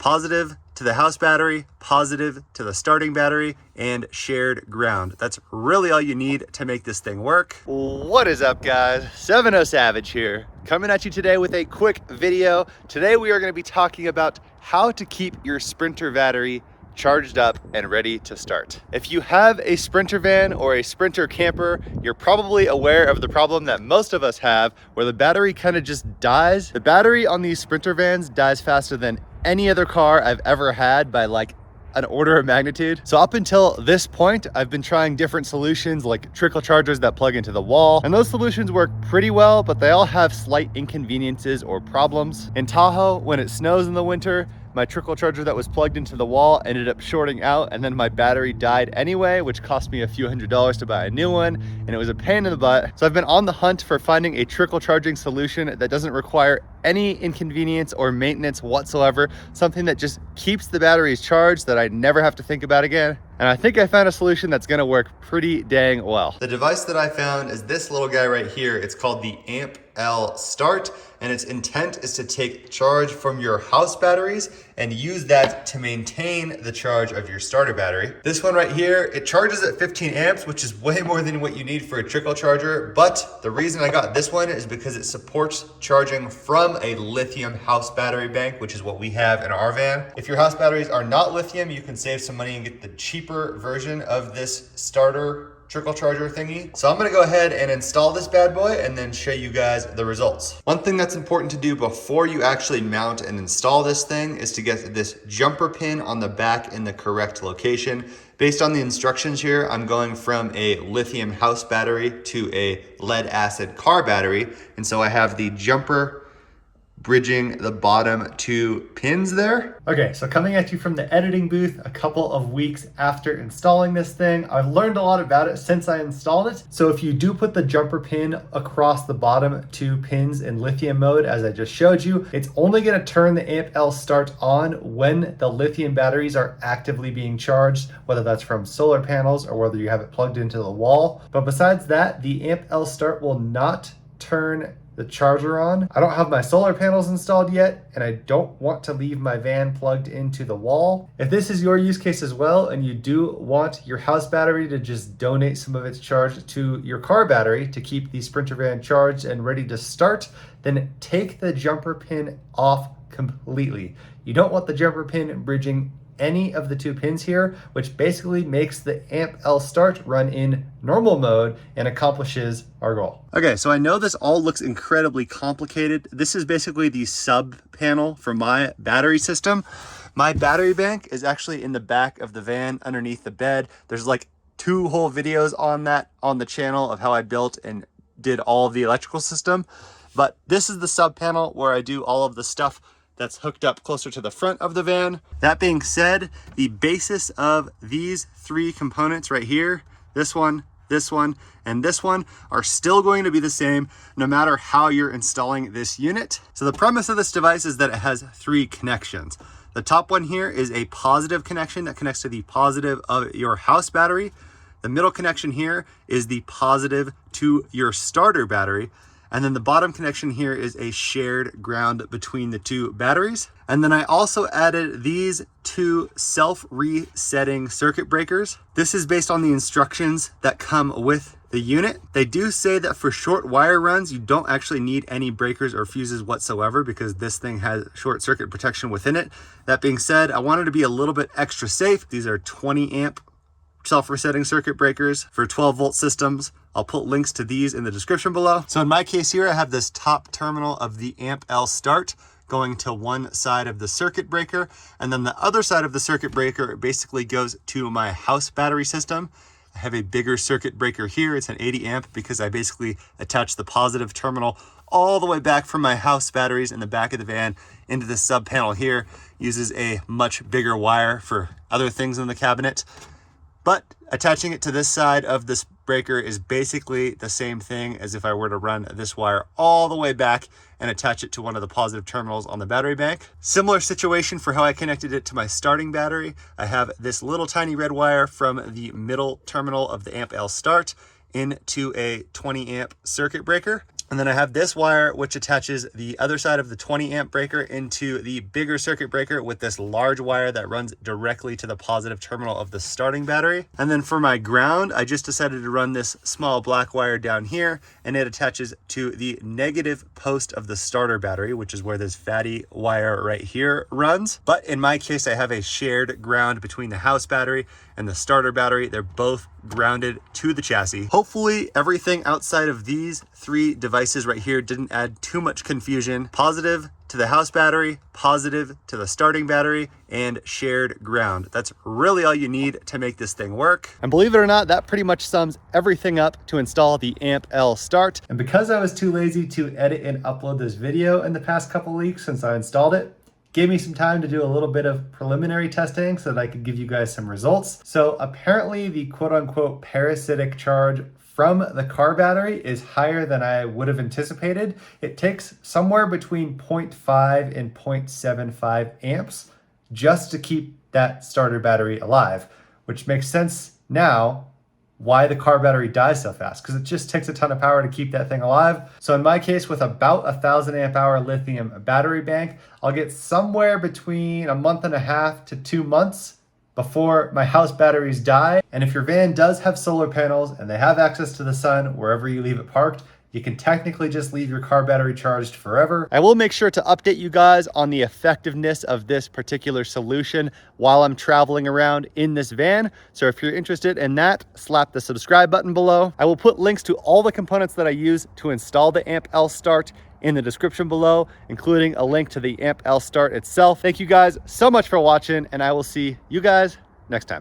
Positive to the house battery, positive to the starting battery, and shared ground. That's really all you need to make this thing work. What is up, guys? 70 Savage here, coming at you today with a quick video. Today we are going to be talking about how to keep your Sprinter battery charged up and ready to start. If you have a Sprinter van or a Sprinter camper, you're probably aware of the problem that most of us have where the battery kind of just dies. The battery on these Sprinter vans dies faster than any other car I've ever had by like an order of magnitude. So up until this point, I've been trying different solutions like trickle chargers that plug into the wall, and those solutions work pretty well, but they all have slight inconveniences or problems. In Tahoe, when it snows in the winter, my trickle charger that was plugged into the wall ended up shorting out, and then my battery died anyway, which cost me a few $100s to buy a new one, and it was a pain in the butt. So I've been on the hunt for finding a trickle charging solution that doesn't require any inconvenience or maintenance whatsoever, something that just keeps the batteries charged that I never have to think about again. And I think I found a solution that's gonna work pretty dang well. The device that I found is this little guy right here. It's called the AmpL Start, and its intent is to take charge from your house batteries and use that to maintain the charge of your starter battery. This one right here, it charges at 15 amps, which is way more than what you need for a trickle charger. But the reason I got this one is because it supports charging from a lithium house battery bank, which is what we have in our van. If your house batteries are not lithium, you can save some money and get the cheaper version of this starter trickle charger thingy. So I'm gonna go ahead and install this bad boy and then show you guys the results. One thing that's important to do before you actually mount and install this thing is to get this jumper pin on the back in the correct location. Based on the instructions here, I'm going from a lithium house battery to a lead acid car battery. And so I have the jumper bridging the bottom two pins there. Okay, so coming at you from the editing booth a couple of weeks after installing this thing, I've learned a lot about it since I installed it. So if you do put the jumper pin across the bottom two pins in lithium mode, as I just showed you, it's only gonna turn the AmpL Start on when the lithium batteries are actively being charged, whether that's from solar panels or whether you have it plugged into the wall. But besides that, the AmpL Start will not turn the charger on. I don't have my solar panels installed yet, and I don't want to leave my van plugged into the wall. If this is your use case as well, and you do want your house battery to just donate some of its charge to your car battery to keep the Sprinter van charged and ready to start, then take the jumper pin off completely. You don't want the jumper pin bridging any of the two pins here, which basically makes the AmpL Start run in normal mode and accomplishes our goal. Okay, so I know this all looks incredibly complicated. This is basically the sub panel for my battery system. My battery bank is actually in the back of the van underneath the bed. There's like 2 whole videos on that on the channel of how I built and did all of the electrical system. But this is the sub panel where I do all of the stuff that's hooked up closer to the front of the van. That being said, the basis of these 3 components right here, this one, and this one, are still going to be the same no matter how you're installing this unit. So the premise of this device is that it has 3 connections. The top one here is a positive connection that connects to the positive of your house battery. The middle connection here is the positive to your starter battery. And then the bottom connection here is a shared ground between the 2 batteries. And then I also added these 2 self-resetting circuit breakers. This is based on the instructions that come with the unit. They do say that for short wire runs, you don't actually need any breakers or fuses whatsoever because this thing has short circuit protection within it. That being said, I wanted to be a little bit extra safe. These are 20 amp self-resetting circuit breakers for 12 volt systems. I'll put links to these in the description below. So in my case here, I have this top terminal of the AmpL Start going to one side of the circuit breaker, and then the other side of the circuit breaker basically goes to my house battery system. I have a bigger circuit breaker here. It's an 80 amp because I basically attach the positive terminal all the way back from my house batteries in the back of the van into the sub panel here. Uses a much bigger wire for other things in the cabinet. But attaching it to this side of this breaker is basically the same thing as if I were to run this wire all the way back and attach it to one of the positive terminals on the battery bank. Similar situation for how I connected it to my starting battery. I have this little tiny red wire from the middle terminal of the AmpL Start into a 20 amp circuit breaker. And then I have this wire, which attaches the other side of the 20 amp breaker into the bigger circuit breaker with this large wire that runs directly to the positive terminal of the starting battery. And then for my ground, I just decided to run this small black wire down here, and it attaches to the negative post of the starter battery, which is where this fatty wire right here runs. But in my case, I have a shared ground between the house battery and the starter battery. They're both grounded to the chassis. Hopefully everything outside of these three devices right here didn't add too much confusion. Positive to the house battery, positive to the starting battery, and shared ground. That's really all you need to make this thing work. And believe it or not, that pretty much sums everything up to install the Amp L Start. And because I was too lazy to edit and upload this video in the past couple weeks since I installed it, gave me some time to do a little bit of preliminary testing so that I could give you guys some results. So apparently the quote unquote parasitic charge from the car battery is higher than I would have anticipated. It takes somewhere between 0.5 and 0.75 amps just to keep that starter battery alive, which makes sense now why the car battery dies so fast, because it just takes a ton of power to keep that thing alive. So in my case, with about 1,000 amp hour lithium battery bank, I'll get somewhere between a month and a half to 2 months before my house batteries die. And if your van does have solar panels and they have access to the sun wherever you leave it parked, you can technically just leave your car battery charged forever. I will make sure to update you guys on the effectiveness of this particular solution while I'm traveling around in this van. So if you're interested in that, slap the subscribe button below. I will put links to all the components that I use to install the Amp L Start in the description below, including a link to the Amp L Start itself. Thank you guys so much for watching, and I will see you guys next time.